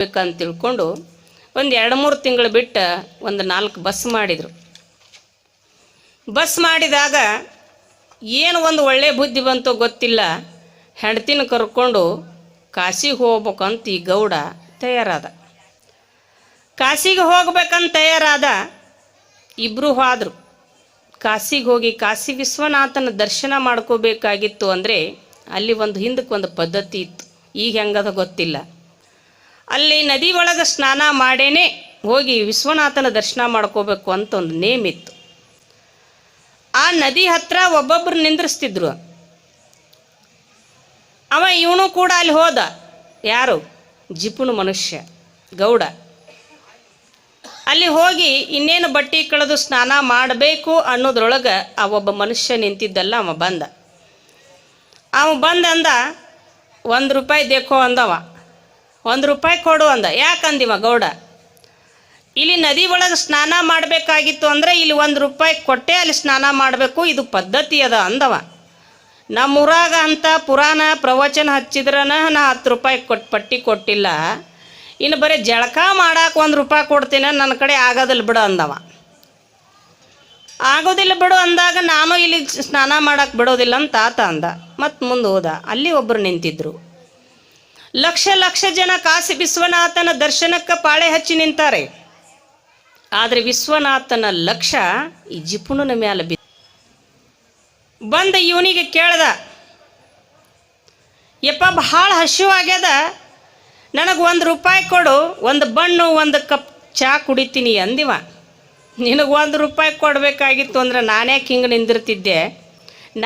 ಬೇಕಂತ ತಿಳ್ಕೊಂಡು ಒಂದು 2-3 ತಿಂಗಳು ಬಿಟ್ಟು ಒಂದು 4 ಬಸ್ ಮಾಡಿದರು. ಬಸ್ ಮಾಡಿದಾಗ ಏನು ಒಂದು ಒಳ್ಳೆ ಬುದ್ಧಿ ಬಂತೋ ಗೊತ್ತಿಲ್ಲ, ಹೆಂಡ್ತಿನ ಕರ್ಕೊಂಡು ಕಾಶಿಗೆ ಹೋಗ್ಬೇಕಂತ ಈ ಗೌಡ ತಯಾರಾದ. ಕಾಶಿಗೆ ಹೋಗ್ಬೇಕಂತ ತಯಾರಾದ. ಇಬ್ಬರು ಹೋದರು. ಕಾಶಿಗೆ ಹೋಗಿ ಕಾಶಿ ವಿಶ್ವನಾಥನ ದರ್ಶನ ಮಾಡ್ಕೋಬೇಕಾಗಿತ್ತು. ಅಂದರೆ ಅಲ್ಲಿ ಹಿಂದಕ್ಕೆ ಒಂದು ಪದ್ಧತಿ ಇತ್ತು, ಈಗ ಹೆಂಗದ ಗೊತ್ತಿಲ್ಲ. ಅಲ್ಲಿ ನದಿ ಒಳಗೆ ಸ್ನಾನ ಮಾಡೇನೆ ಹೋಗಿ ವಿಶ್ವನಾಥನ ದರ್ಶನ ಮಾಡ್ಕೋಬೇಕು ಅಂತ ಒಂದು ನೇಮ್ ಇತ್ತು. ಆ ನದಿ ಹತ್ರ ಒಬ್ಬೊಬ್ಬರು ನಿಂದ್ರಿಸ್ತಿದ್ರು. ಇವನು ಕೂಡ ಅಲ್ಲಿ ಹೋದ. ಯಾರು? ಜಿಪುಣ ಮನುಷ್ಯ ಗೌಡ. ಅಲ್ಲಿ ಹೋಗಿ ಇನ್ನೇನು ಬಟ್ಟೆ ಕಳೆದು ಸ್ನಾನ ಮಾಡಬೇಕು ಅನ್ನೋದ್ರೊಳಗೆ ಆ ಒಬ್ಬ ಮನುಷ್ಯ ನಿಂತಿದ್ದಲ್ಲ, ಬಂದ ಅಂದ, 1 ರೂಪಾಯಿ ದೇಕೋ ಅಂದವ. 1 ರೂಪಾಯಿ ಕೊಡು ಅಂದ. ಯಾಕಂದಿವ ಗೌಡ, ಇಲ್ಲಿ ನದಿ ಒಳಗೆ ಸ್ನಾನ ಮಾಡಬೇಕಾಗಿತ್ತು ಅಂದರೆ ಇಲ್ಲಿ 1 ರೂಪಾಯಿ ಕೊಟ್ಟೆ ಅಲ್ಲಿ ಸ್ನಾನ ಮಾಡಬೇಕು, ಇದು ಪದ್ಧತಿ ಅದ ಅಂದವ. ನಮ್ಮೂರಾಗ ಅಂತ ಪುರಾಣ ಪ್ರವಚನ ಹಚ್ಚಿದ್ರನ ನಾ 10 ರೂಪಾಯಿ ಪಟ್ಟಿ ಕೊಟ್ಟಿಲ್ಲ, ಇನ್ನು ಬರೀ ಜಳಕ ಮಾಡಕ್ಕೆ 1 ರೂಪಾಯಿ ಕೊಡ್ತೀನಿ, ನನ್ನ ಕಡೆ ಆಗೋದಿಲ್ಲ ಬಿಡು ಅಂದವ. ಆಗೋದಿಲ್ಲ ಬಿಡು ಅಂದಾಗ ನಾನು ಇಲ್ಲಿ ಸ್ನಾನ ಮಾಡಕ್ಕೆ ಬಿಡೋದಿಲ್ಲ ಅಂತ ಆತ ಅಂದ. ಮತ್ತು ಮುಂದೆ ಹೋದ. ಅಲ್ಲಿ ಒಬ್ಬರು ನಿಂತಿದ್ರು. ಲಕ್ಷ ಜನ ಕಾಶಿ ವಿಶ್ವನಾಥನ ದರ್ಶನಕ್ಕೆ ಪಾಳೆ ಹಚ್ಚಿ ನಿಂತಾರೆ. ಆದರೆ ವಿಶ್ವನಾಥನ ಲಕ್ಷ್ಯ ಈ ಜಿಪುಣನ ಮ್ಯಾಲೆ ಬಂದ ಇವನಿಗೆ ಕೇಳ್ದ, ಯಪ್ಪ ಭಾಳ ಹಸಿವಾಗ್ಯದ, ನನಗೆ 1 ರೂಪಾಯಿ ಕೊಡು, 1 ಬಣ್ಣು 1 ಕಪ್ ಚಹಾ ಕುಡಿತೀನಿ ಅಂದಿವ. ನಿನಗೆ 1 ರೂಪಾಯಿ ಕೊಡಬೇಕಾಗಿತ್ತು ಅಂದ್ರೆ ನಾನ್ಯಾಕೆ ಹಿಂಗೆ ನಿಂದಿರ್ತಿದ್ದೆ,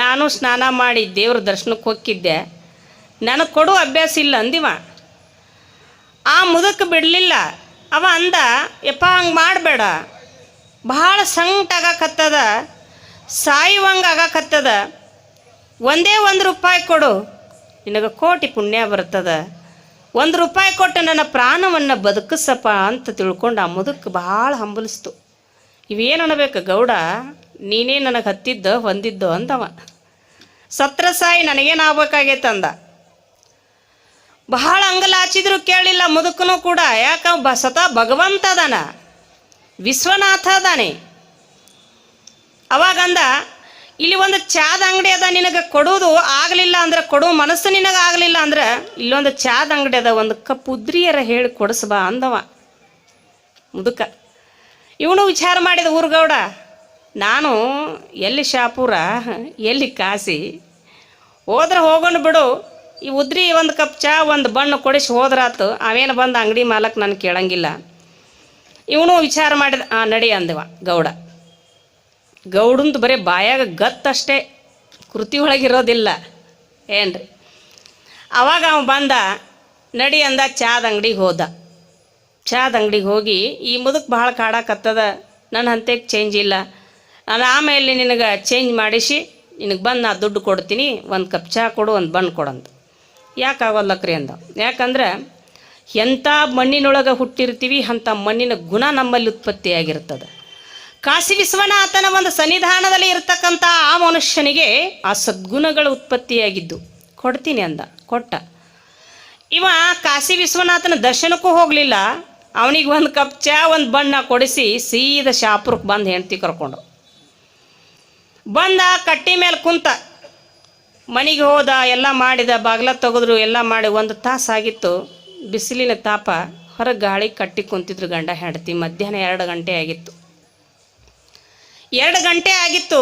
ನಾನು ಸ್ನಾನ ಮಾಡಿ ದೇವ್ರ ದರ್ಶನಕ್ಕೆ ಹೋಗಿದ್ದೆ, ನನಗೆ ಕೊಡು ಅಭ್ಯಾಸ ಇಲ್ಲ ಅಂದಿವ. ಆ ಮುದಕ್ಕೆ ಬಿಡಲಿಲ್ಲ. ಅವ ಅಂದ, ಯಪ್ಪ ಹಂಗೆ ಮಾಡಬೇಡ, ಭಾಳ ಸಂಕಟ ಆಗಕತ್ತದ, ಸಾಯುವಂಗೆ ಆಗಕತ್ತದ, ಒಂದೇ 1 ರೂಪಾಯಿ ಕೊಡು, ನಿನಗೆ ಕೋಟಿ ಪುಣ್ಯ ಬರ್ತದ, 1 ರೂಪಾಯಿ ಕೊಟ್ಟು ನನ್ನ ಪ್ರಾಣವನ್ನು ಬದುಕಿಸಪ್ಪ ಅಂತ ತಿಳ್ಕೊಂಡು ಆ ಮುದಕ್ಕೆ ಭಾಳ ಹಂಬಲಿಸ್ತು. ಇವೇನು ಅನ್ನಬೇಕು ಗೌಡ, ನೀನೇ ನನಗೆ ಹೊಂದಿದ್ದು ಅಂದವ. ಸತ್ರ ಸಾಯಿ ನನಗೇನು ಆಗ್ಬೇಕಾಗೈತೆ ಅಂದ. ಬಹಳ ಅಂಗಲಾಚಿದ್ರು ಕೇಳಿಲ್ಲ ಮುದುಕನು ಕೂಡ. ಯಾಕ ಸ್ವತಃ ಭಗವಂತ ಅದಾನ, ವಿಶ್ವನಾಥ ಅದಾನೆ. ಅವಾಗಂದ, ಇಲ್ಲಿ ಒಂದು ಚಾದ ಅಂಗಡಿ ಅದ, ನಿನಗೆ ಕೊಡೋದು ಆಗಲಿಲ್ಲ ಅಂದ್ರೆ, ಕೊಡೋ ಮನಸ್ಸು ನಿನಗೆ ಆಗಲಿಲ್ಲ ಅಂದ್ರೆ ಇಲ್ಲೊಂದು ಚಾದ ಅಂಗಡಿ ಅದ, 1 ಕಪ್ ಉದ್ರಿಯರ ಹೇಳಿ ಕೊಡಿಸ್ಬಾ ಅಂದವ ಮುದುಕ. ಇವನು ವಿಚಾರ ಮಾಡಿದ ಊರುಗೌಡ, ನಾನು ಎಲ್ಲಿ ಶಾಪುರ ಎಲ್ಲಿ ಕಾಶಿ, ಹೋದ್ರೆ ಹೋಗೋಣ ಬಿಡು, ಈ ಉದ್ರಿ 1 ಕಪ್ ಚಹಾ 1 ಬಣ್ಣು ಕೊಡಿಸಿ ಹೋದ್ರಾತು, ಅವೇನು ಬಂದು ಅಂಗಡಿ ಮಾಲಕ್ ನಾನು ಕೇಳಂಗಿಲ್ಲ. ಇವನು ವಿಚಾರ ಮಾಡಿದ, ನಡಿ ಅಂದವ ಗೌಡ. ಗೌಡಂದು ಬರೀ ಬಾಯಾಗ ಗತ್ತಷ್ಟೇ, ಕೃತಿ ಒಳಗಿರೋದಿಲ್ಲ ಏನ್ರಿ. ಅವಾಗ ಅವ ಬಂದ, ನಡಿ ಅಂದ. ಚಾದ ಅಂಗಡಿಗೆ ಹೋದ. ಚಾದ ಅಂಗಡಿಗೆ ಹೋಗಿ, ಈ ಮುದಕ್ಕೆ ಭಾಳ ಕಾಡಕತ್ತದ, ನನ್ನ ಹಂತೆಗೆ ಚೇಂಜ್ ಇಲ್ಲ, ನಾನು ಆಮೇಲೆ ನಿನಗೆ ಚೇಂಜ್ ಮಾಡಿಸಿ ನಿನಗೆ ಬಂದು ನಾ ದುಡ್ಡು ಕೊಡ್ತೀನಿ, 1 ಕಪ್ ಚಹಾ ಕೊಡು, 1 ಬಣ್ಣು ಕೊಡಂತ. ಯಾಕಾಗೋಲ್ಲಕ್ರಿ ಅಂದ. ಯಾಕಂದ್ರೆ ಎಂಥ ಮಣ್ಣಿನೊಳಗೆ ಹುಟ್ಟಿರ್ತೀವಿ ಅಂಥ ಮಣ್ಣಿನ ಗುಣ ನಮ್ಮಲ್ಲಿ ಉತ್ಪತ್ತಿಯಾಗಿರ್ತದೆ. ಕಾಶಿ ವಿಶ್ವನಾಥನ ಒಂದು ಸನ್ನಿಧಾನದಲ್ಲಿ ಇರ್ತಕ್ಕಂಥ ಆ ಮನುಷ್ಯನಿಗೆ ಆ ಸದ್ಗುಣಗಳು ಉತ್ಪತ್ತಿಯಾಗಿದ್ದು. ಕೊಡ್ತೀನಿ ಅಂದ, ಕೊಟ್ಟ. ಇವ ಕಾಶಿ ವಿಶ್ವನಾಥನ ದರ್ಶನಕ್ಕೂ ಹೋಗಲಿಲ್ಲ. ಅವನಿಗೆ 1 ಕಪ್ ಚಹಾ 1 ಬಣ್ಣ ಕೊಡಿಸಿ ಸೀದಾ ಶಾಪುರಕ್ಕೆ ಬಂದು ಹೆಂಡ್ತಿ ಕರ್ಕೊಂಡು ಬಂದ. ಕಟ್ಟಿ ಮೇಲೆ ಕುಂತ, ಮನೆಗೆ ಹೋದ, ಎಲ್ಲ ಮಾಡಿದ, ಬಾಗಿಲ ತೆಗೆದ್ರು, ಎಲ್ಲ ಮಾಡಿ 1 ತಾಸು ಆಗಿತ್ತು. ಬಿಸಿಲಿನ ತಾಪ, ಹೊರಗೆ ಗಾಳಿ ಕಟ್ಟಿ ಕುಂತಿದ್ರು ಗಂಡ ಹೆಂಡತಿ. ಮಧ್ಯಾಹ್ನ 2 ಗಂಟೆ ಆಗಿತ್ತು. 2 ಗಂಟೆ ಆಗಿತ್ತು.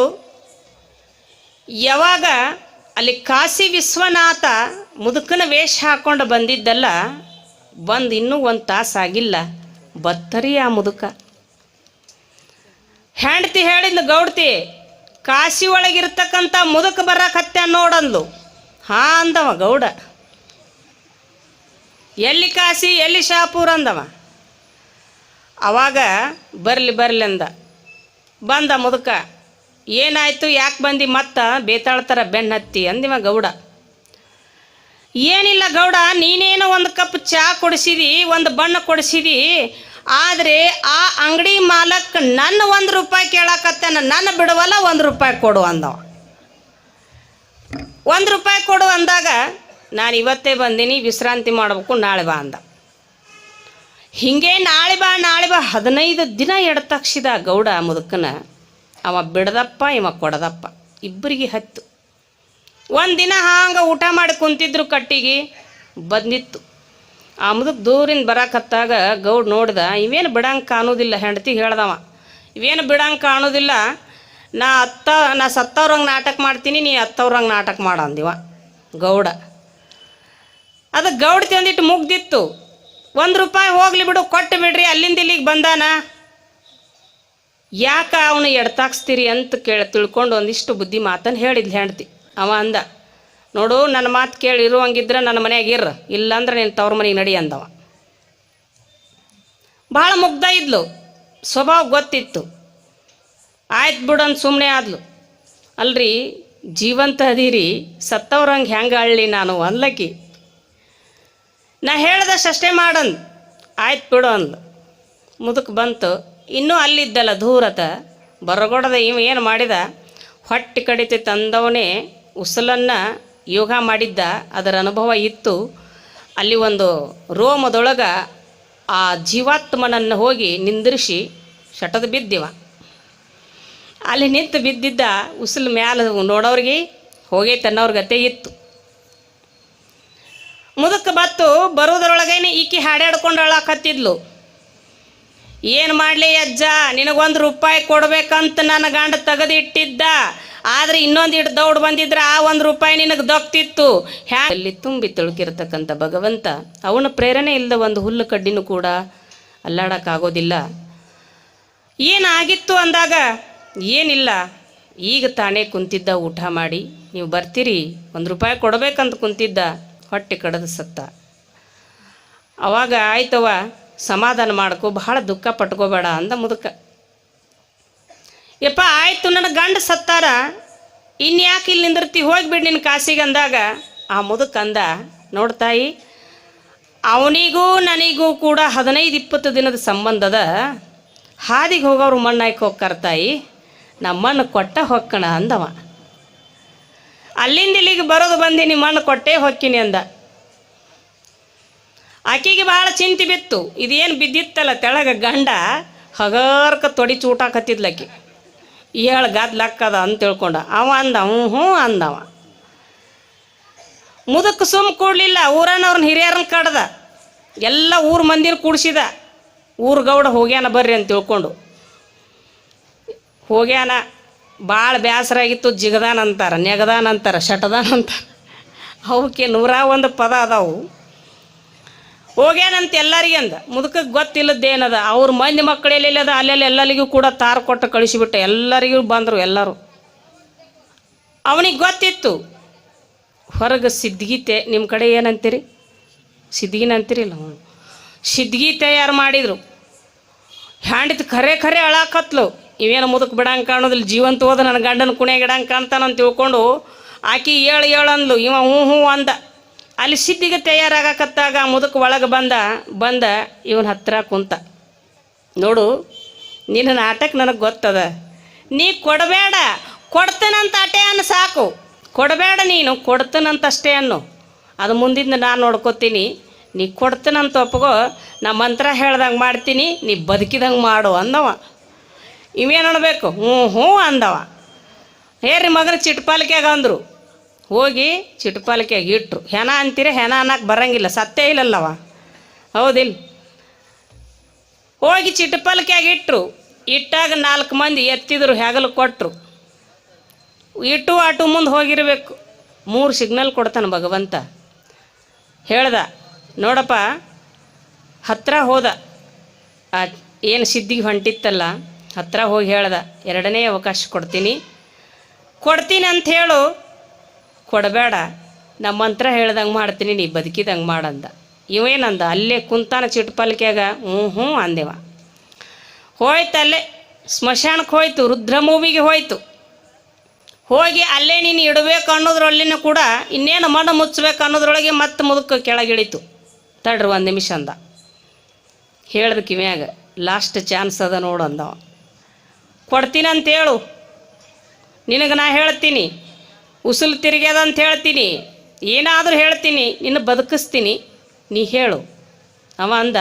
ಯಾವಾಗ ಅಲ್ಲಿ ಕಾಶಿ ವಿಶ್ವನಾಥ ಮುದುಕನ ವೇಷ ಹಾಕ್ಕೊಂಡು ಬಂದಿದ್ದಲ್ಲ, ಬಂದು ಇನ್ನೂ 1 ತಾಸು ಆಗಿಲ್ಲ, ಬತ್ತರಿ ಆ ಮುದುಕ. ಹೆಂಡತಿ ಹೇಳಿದ್ಲು ಗೌಡ್ತಿ, ಕಾಶಿ ಒಳಗಿರ್ತಕ್ಕಂಥ ಮುದುಕ ಬರಕತ್ತೆ ನೋಡಂದ್ಲು. ಹಾ ಅಂದವ ಗೌಡ. ಎಲ್ಲಿ ಕಾಶಿ ಎಲ್ಲಿ ಶಾಪೂರ್ ಅಂದವ. ಅವಾಗ ಬರಲಿ ಅಂದ. ಬಂದ ಮುದುಕ. ಏನಾಯ್ತು, ಯಾಕೆ ಬಂದು ಮತ್ತೆ ಬೇತಾಳ್ತಾರ ಬೆನ್ನು ಹತ್ತಿ ಅಂದಿವ ಗೌಡ. ಏನಿಲ್ಲ ಗೌಡ, ನೀನೇನೋ 1 ಕಪ್ ಚಹಾ ಕೊಡಿಸಿದಿ, 1 ಬಣ್ಣ ಕೊಡಿಸಿದಿ, ಆದರೆ ಆ ಅಂಗಡಿ ಮಾಲಕ್ ನನ್ನ 1 ರೂಪಾಯಿ ಕೇಳಕತ್ತಾನ, ನನ್ನ ಬಿಡವಲ್ಲ, 1 ರೂಪಾಯಿ ಕೊಡು ಅಂದವ. 1 ರೂಪಾಯಿ ಕೊಡು ಅಂದಾಗ, ನಾನು ಇವತ್ತೇ ಬಂದೀನಿ, ವಿಶ್ರಾಂತಿ ಮಾಡಬೇಕು, ನಾಳೆ ಬಾ ಅಂದ. ಹಿಂಗೆ ನಾಳೆ ಬಾ 15 ದಿನ ಎಡತಕ್ಷಿದ ಗೌಡ ಮುದುಕನ. ಅವ ಬಿಡದಪ್ಪ ಇವ ಕೊಡದಪ್ಪ, ಇಬ್ಬರಿಗೆ ಹತ್ತು. ಒಂದಿನ ಹಾಂಗೆ ಊಟ ಮಾಡಿ ಕುಂತಿದ್ರು, ಕಟ್ಟಿಗೆ ಬಂದಿತ್ತು. ಆ ಮುದುಕ್ ದೂರಿಂದ ಬರಾಕತ್ತಾಗ ಗೌಡ್ ನೋಡ್ದ, ಇವೇನು ಬಿಡಂಗೆ ಕಾಣೋದಿಲ್ಲ. ಹೆಂಡತಿಗೆ ಹೇಳ್ದವ, ಇವೇನು ಬಿಡಂಗೆ ಕಾಣೋದಿಲ್ಲ, ನಾ ಸತ್ತವ್ರಂಗೆ ನಾಟಕ ಮಾಡ್ತೀನಿ, ನೀ ಹತ್ತವ್ರಂಗೆ ನಾಟಕ ಮಾಡಂದಿವ ಗೌಡ. ಅದು ಗೌಡ ತಂದಿಟ್ಟು ಮುಗ್ದಿತ್ತು. 1 ರೂಪಾಯಿ ಹೋಗ್ಲಿ ಬಿಡು, ಕೊಟ್ಟು ಬಿಡ್ರಿ, ಅಲ್ಲಿಂದ ಇಲ್ಲಿಗೆ ಬಂದಾನ, ಯಾಕೆ ಅವನು ಎಡ್ತಾಕ್ಸ್ತೀರಿ ಅಂತ ತಿಳ್ಕೊಂಡು ಒಂದಿಷ್ಟು ಬುದ್ಧಿ ಮಾತನ್ನು ಹೇಳಿದ್ಲು ಹೆಂಡ್ತಿ. ಅವ ಅಂದ, ನೋಡು ನನ್ನ ಮಾತು ಕೇಳಿ ಇರುವಂಗಿದ್ರೆ ನನ್ನ ಮನೆಯಾಗ ಇರ್ರ, ಇಲ್ಲಾಂದ್ರೆ ನೀನು ತವ್ರ ಮನೆಗೆ ನಡಿ ಅಂದವ. ಭಾಳ ಮುಗ್ಧ ಇದ್ಲು, ಸ್ವಭಾವ ಗೊತ್ತಿತ್ತು. ಆಯ್ತು ಬಿಡಂದು ಸುಮ್ಮನೆ ಆದ್ಲು. ಅಲ್ರಿ ಜೀವಂತ ಅದೀರಿ, ಸತ್ತವ್ರಂಗೆ ಹೆಂಗೆ ಅಳ್ಳಿ ನಾನು ಅನ್ಲಕ್ಕಿ. ನಾ ಹೇಳ್ದಷ್ಟು ಅಷ್ಟೇ ಮಾಡಂದು. ಆಯ್ತು ಬಿಡು ಅಂದು. ಮುದುಕ್ ಬಂತು. ಇನ್ನೂ ಅಲ್ಲಿದ್ದಲ್ಲ ದೂರತ ಬರಗೊಡದ ಇವ ಏನು ಮಾಡಿದ, ಹೊಟ್ಟೆ ಕಡಿತೈತೆ ಅಂದವನೇ ಉಸಲನ್ನು ಯೋಗ ಮಾಡಿದ್ದ, ಅದರ ಅನುಭವ ಇತ್ತು. ಅಲ್ಲಿ ಒಂದು ರೋಮದೊಳಗೆ ಆ ಜೀವಾತ್ಮನನ್ನು ಹೋಗಿ ನಿಂದಿರಿಸಿ ಶಟದ ಬಿದ್ದಿವ. ಅಲ್ಲಿ ನಿಂತು ಬಿದ್ದಿದ್ದ ಉಸಿಲು ಮ್ಯಾಲ ನೋಡೋರಿಗೆ ಹೋಗೈತೆ ಅನ್ನೋರ್ ಗತೆ ಇತ್ತು. ಮುದುಕ ಬತ್ತು ಬರೋದ್ರೊಳಗೇನೆ ಈಕಿ ಹಾಡ್ಯಾಡ್ಕೊಂಡು ಅಳಾಕತ್ತಿದ್ಲು. ಏನು ಮಾಡಲಿ ಅಜ್ಜ, ನಿನಗೊಂದು ರೂಪಾಯಿ ಕೊಡ್ಬೇಕಂತ ನನ್ನ ಗಂಡ ತೆಗೆದಿಟ್ಟಿದ್ದ, ಆದರೆ ಇನ್ನೊಂದು ಇಟ್ಟು ದೌಡ್ ಬಂದಿದ್ರೆ ಆ 1 ರೂಪಾಯಿ ನಿನಗೆ ದೊಕ್ತಿತ್ತು. ಅಲ್ಲಿ ತುಂಬಿ ತುಳುಕಿರ್ತಕ್ಕಂಥ ಭಗವಂತ ಅವನ ಪ್ರೇರಣೆ ಇಲ್ಲದ ಒಂದು ಹುಲ್ಲು ಕಡ್ಡಿನೂ ಕೂಡ ಅಲ್ಲಾಡೋಕ್ಕಾಗೋದಿಲ್ಲ. ಏನಾಗಿತ್ತು ಅಂದಾಗ, ಏನಿಲ್ಲ, ಈಗ ತಾನೇ ಕುಂತಿದ್ದ ಊಟ ಮಾಡಿ, ನೀವು ಬರ್ತೀರಿ 1 ರೂಪಾಯಿ ಕೊಡ್ಬೇಕಂತ ಕುಂತಿದ್ದ, ಹೊಟ್ಟೆ ಕಡದು ಸತ್ತ. ಅವಾಗ ಆಯ್ತವ ಸಮಾಧಾನ ಮಾಡ್ಕೊ, ಬಹಳ ದುಃಖ ಪಟ್ಕೋಬೇಡ ಅಂದ ಮುದುಕ. ಯಪ್ಪ ಆಯ್ತು, ನನ್ನ ಗಂಡ ಸತ್ತಾರ, ಇನ್ಯಾಕೆ ಇಲ್ಲಿ ನಿಂದಿರ್ತಿ, ಹೋಗಿಬಿಡು ನಿನ್ನ ಕಾಸಿಗೆ ಅಂದಾಗ ಆ ಮುದುಕ ಅಂದ, ನೋಡ್ತಾಯಿ, ಅವನಿಗೂ ನನಗೂ ಕೂಡ 15-20 ದಿನದ ಸಂಬಂಧದ. ಹಾದಿಗೆ ಹೋಗೋರು ಮಣ್ಣು ಹಾಕಿ ಹೋಗ್ತಾರ ತಾಯಿ, ನಾ ಮಣ್ಣು ಕೊಟ್ಟ ಹೊಕ್ಕಣ ಅಂದವ. ಅಲ್ಲಿಂದ ಇಲ್ಲಿಗೆ ಬರೋದು ಬಂದೀನಿ, ಮಣ್ಣು ಕೊಟ್ಟೇ ಹೊಕ್ಕಿನಿ ಅಂದ. ಆಕೆಗೆ ಭಾಳ ಚಿಂತೆ ಬಿತ್ತು. ಇದೇನು ಬಿದ್ದಿತ್ತಲ್ಲ ತೆಳಗ ಗಂಡ, ಹಗರ್ಕ ತೊಡಿ ಚೂಟಾಕತ್ತಿದ್ಲಕ್ಕಿ. ಏಳು ಗದ್ಲಕ್ಕದ ಅಂತ ತಿಳ್ಕೊಂಡ. ಅವ ಅಂದ, ಹ್ಞೂ ಅಂದವ. ಮುದಕ್ಕೆ ಸುಮ್ಮ ಕೂಡಲಿಲ್ಲ, ಊರನವ್ರನ್ನ ಹಿರಿಯರನ್ನ ಕಡ್ದ, ಎಲ್ಲ ಊರು ಮಂದಿರ ಕೂಡಿಸಿದ. ಊರು ಗೌಡ ಹೋಗ್ಯಾನ ಬರ್ರಿ ಅಂತ ತಿಳ್ಕೊಂಡು ಹೋಗ್ಯಾನ. ಭಾಳ ಬೇಸರ ಆಗಿತ್ತು. ಜಿಗದಾನ ಅಂತಾರೆ, ನೆಗದಾನ ಅಂತಾರೆ, ಶಟದಾನ ಅಂತಾರೆ, ಅವಕ್ಕೆ 101 ಪದ ಅದಾವು. ಹೋಗ್ಯಾನಂತ ಎಲ್ಲರಿಗೆ ಅಂದ. ಮುದುಕಕ್ಕೆ ಗೊತ್ತಿಲ್ಲದ್ದೇನದ, ಅವ್ರ ಮಂದಿ ಮಕ್ಕಳು ಎಲ್ಲೆಲ್ಲದ ಅಲ್ಲೆಲ್ಲ ಎಲ್ಲರಿಗೂ ಕೂಡ ತಾರು ಕೊಟ್ಟು ಕಳಿಸಿಬಿಟ್ಟೆ. ಎಲ್ಲರಿಗೂ ಬಂದರು ಎಲ್ಲರೂ. ಅವನಿಗೆ ಗೊತ್ತಿತ್ತು. ಹೊರಗೆ ಸಿದ್ಗೀತೆ, ನಿಮ್ಮ ಕಡೆ ಏನಂತೀರಿ, ಸಿದ್ಗಿನ ಅಂತೀರಿಲ್ಲ, ಸಿದ್ಗಿ ತಯಾರು ಮಾಡಿದರು. ಹ್ಯಾಂಡಿತ್ ಖರೆ ಅಳಾಕತ್ಲು. ಇವೇನು ಮುದುಕ್ ಬಿಡಂಗೆ ಕಾಣೋದಿಲ್ಲ, ಜೀವಂತ ಹೋದ ನನ್ನ ಗಂಡನ ಕುಣಿಯಾಗ ಇಡಂಗೆ ಕಾಣ್ತಾನಂತ ತಿಳ್ಕೊಂಡು ಆಕಿ ಏಳು ಅಂದ್ಲು. ಇವ ಹ್ಞೂ ಅಂದ. ಅಲ್ಲಿ ಸಿದ್ಧಿಗೆ ತಯಾರಾಗಕತ್ತಾಗ ಮುದುಕ ಒಳಗೆ ಬಂದ ಇವನ ಹತ್ರ ಕುಂತ. ನೋಡು, ನಿನ್ನ ನಾಟಕ ನನಗೆ ಗೊತ್ತದ, ನೀ ಕೊಡಬೇಡ, ಕೊಡ್ತೇನಂತ ಅಟೆ ಅನ್ನು ಸಾಕು, ಕೊಡಬೇಡ, ನೀನು ಕೊಡ್ತೇನಂತಷ್ಟೇ ಅನ್ನು, ಅದು ಮುಂದಿಂದ ನಾನು ನೋಡ್ಕೋತೀನಿ. ನೀ ಕೊಡ್ತೇನಂತ ಒಪ್ಪಗೋ, ನಾ ಮಂತ್ರ ಹೇಳ್ದಂಗೆ ಮಾಡ್ತೀನಿ, ನೀ ಬದುಕಿದಂಗೆ ಮಾಡು ಅಂದವ. ಇವೇನು ಅನ್ಬೇಕು, ಹ್ಞೂ ಅಂದವ. ಹೇರಿ ಮಗನ ಚಿಟ್ಪಾಲಿಕೆಯಾಗ ಅಂದರು. ಹೋಗಿ ಚಿಟ್ಪಾಲಿಕೆಯಾಗ ಇಟ್ರು. ಹೆಣ ಅಂತೀರಿ, ಹೆಣ ಅನ್ನಕ್ಕೆ ಬರಂಗಿಲ್ಲ, ಸತ್ತೇ ಇಲ್ಲಲ್ಲವ, ಹೌದಿಲ್ಲ. ಹೋಗಿ ಚಿಟ್ಪಾಲಿಕೆಯಾಗ ಇಟ್ಟರು. ಇಟ್ಟಾಗ 4 ಮಂದಿ ಎತ್ತಿದ್ರು, ಹೆಗಲು ಕೊಟ್ಟರು. ಇಟ್ಟು ಆಟು ಮುಂದೆ ಹೋಗಿರಬೇಕು. 3 ಸಿಗ್ನಲ್ ಕೊಡ್ತಾನೆ ಭಗವಂತ. ಹೇಳ್ದ, ನೋಡಪ್ಪ, ಹತ್ರ ಹೋದ, ಏನು ಸಿದ್ಧಿಗೆ ಹೊಂಟಿತ್ತಲ್ಲ, ಹತ್ರ ಹೋಗಿ ಹೇಳ್ದ, 2ನೇ ಅವಕಾಶ ಕೊಡ್ತೀನಿ ಅಂತ ಹೇಳು, ಕೊಡಬೇಡ, ನಮ್ಮ ಮಂತ್ರ ಹೇಳ್ದಂಗೆ ಮಾಡ್ತೀನಿ, ನೀ ಬದುಕಿದಂಗೆ ಮಾಡಂದ. ಇವೇನಂದ, ಅಲ್ಲೇ ಕುಂತಾನ ಚಿಟ್ಪಾಲಿಕೆಯಾಗ, ಹ್ಞೂ ಅಂದೆವ. ಹೋಯ್ತು, ಅಲ್ಲೇ ಸ್ಮಶಾನಕ್ಕೆ ಹೋಯ್ತು, ರುದ್ರ ಮೂವಿಗೆ ಹೋಯ್ತು. ಹೋಗಿ ಅಲ್ಲೇ ನೀನು ಇಡಬೇಕು ಅನ್ನೋದ್ರಲ್ಲಿನೂ ಕೂಡ ಇನ್ನೇನು ಮಣ್ಣು ಮುಚ್ಚಬೇಕು ಅನ್ನೋದ್ರೊಳಗೆ ಮತ್ತೆ ಮುದುಕ ಕೆಳಗಿಳಿತು. ತಡ್ರಿ 1 ನಿಮಿಷ ಅಂದ. ಹೇಳ್ದ ಕಿವ್ಯಾಗ, ಲಾಸ್ಟ್ ಚಾನ್ಸ್ ಅದ ನೋಡು ಅಂದವ. ಕೊಡ್ತೀನಂತೇಳು, ನಿನಗೆ ನಾ ಹೇಳ್ತೀನಿ, ಉಸುಲು ತಿರುಗ್ಯದ ಅಂತ ಹೇಳ್ತೀನಿ, ಏನಾದರೂ ಹೇಳ್ತೀನಿ, ನಿನ್ನ ಬದುಕಿಸ್ತೀನಿ, ನೀ ಹೇಳು. ಅವ ಅಂದ,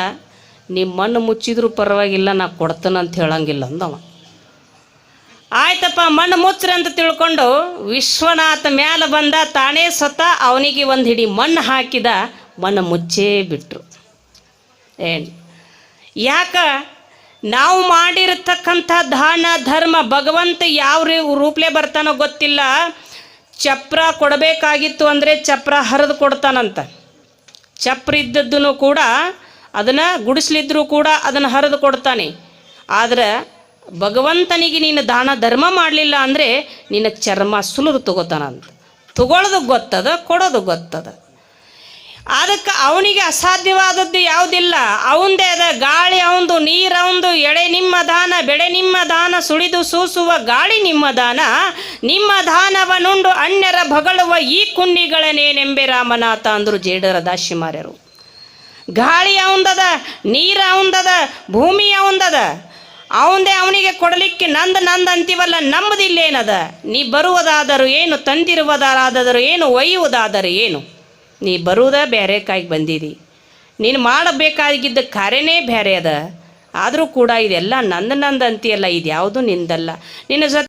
ನಿಮ್ಮ ಮಣ್ಣು ಮುಚ್ಚಿದ್ರೂ ಪರವಾಗಿಲ್ಲ, ನಾ ಕೊಡ್ತೇನಂತ ಹೇಳಂಗಿಲ್ಲ ಅಂದವ. ಆಯ್ತಪ್ಪ ಮಣ್ಣು ಮುಚ್ಚ್ರಿ ಅಂತ ತಿಳ್ಕೊಂಡು ವಿಶ್ವನಾಥ ಮ್ಯಾಲ ಬಂದ, ತಾನೇ ಸ್ವತಃ ಅವನಿಗೆ ಒಂದು ಹಿಡಿ ಮಣ್ಣು ಹಾಕಿದ, ಮಣ್ಣು ಮುಚ್ಚೇ ಬಿಟ್ರು. ಏನು ಯಾಕ ನಾವು ಮಾಡಿರತಕ್ಕಂಥ ದಾನ ಧರ್ಮ ಭಗವಂತ ಯಾವ ರೂಪ್ಲೆ ಬರ್ತಾನೋ ಗೊತ್ತಿಲ್ಲ. ಚಪ್ರ ಕೊಡಬೇಕಾಗಿತ್ತು ಅಂದರೆ ಚಪ್ರ ಹರಿದು ಕೊಡ್ತಾನಂತ. ಚಪ್ರ ಇದ್ದದ್ದನ್ನು ಕೂಡ ಅದನ್ನು ಗುಡಿಸ್ಲಿದ್ರೂ ಕೂಡ ಅದನ್ನು ಹರಿದು ಕೊಡ್ತಾನೆ. ಆದರೆ ಭಗವಂತನಿಗೆ ನೀನು ದಾನ ಧರ್ಮ ಮಾಡಲಿಲ್ಲ ಅಂದರೆ ನಿನ್ನ ಚರ್ಮ ಸುಲಿದು ತಗೋತಾನಂತ. ತಗೊಳ್ಳೋದು ಗೊತ್ತದ, ಕೊಡೋದು ಗೊತ್ತದ. ಅದಕ್ಕೆ ಅವನಿಗೆ ಅಸಾಧ್ಯವಾದದ್ದು ಯಾವುದಿಲ್ಲ. ಅವಂದೇ ಅದ. ಗಾಳಿ ಅವಂದು, ನೀರು ಅವಂದು, ಎಡೆ ನಿಮ್ಮ ದಾನ, ಬೆಳೆ ನಿಮ್ಮ ದಾನ, ಸುಳಿದು ಸೂಸುವ ಗಾಳಿ ನಿಮ್ಮ ದಾನ, ನಿಮ್ಮ ದಾನವನುಂಡು ಅನ್ಯರ ಭಗಳುವ ಈ ಕುನ್ನಿಗಳನ್ನೇನೆಂಬೆ ರಾಮನಾಥ ಅಂದರು ಜೇಡರ ದಾಶಿಮಾರ್ಯರು. ಗಾಳಿ ಅವಂದದ, ನೀರು ಅವಂದದ, ಭೂಮಿ ಅವಂದದ. ಅವಂದೇ ಅವನಿಗೆ ಕೊಡಲಿಕ್ಕೆ ನಂದು ಅಂತೀವಲ್ಲ, ನಮ್ಮದಿಲ್ಲೇನದ? ನೀ ಬರುವುದಾದರೂ ಏನು, ತಂದಿರುವುದಾದರೂ ಏನು, ಒಯ್ಯುವುದಾದರೂ ಏನು? ನೀ ಬರುವುದ ಬೇರೆ ಕಾಯಿಗೆ ಬಂದಿದಿ, ನೀನು ಮಾಡಬೇಕಾಗಿದ್ದ ಕಾರ್ಯನೇ ಬೇರೆ ಅದ. ಆದರೂ ಕೂಡ ಇದೆಲ್ಲ ನಂದು ಅಂತೀಯಲ್ಲ, ಇದು ಯಾವುದು ನಿಂದಲ್ಲ. ನಿನ್ನ ಜೊತೆ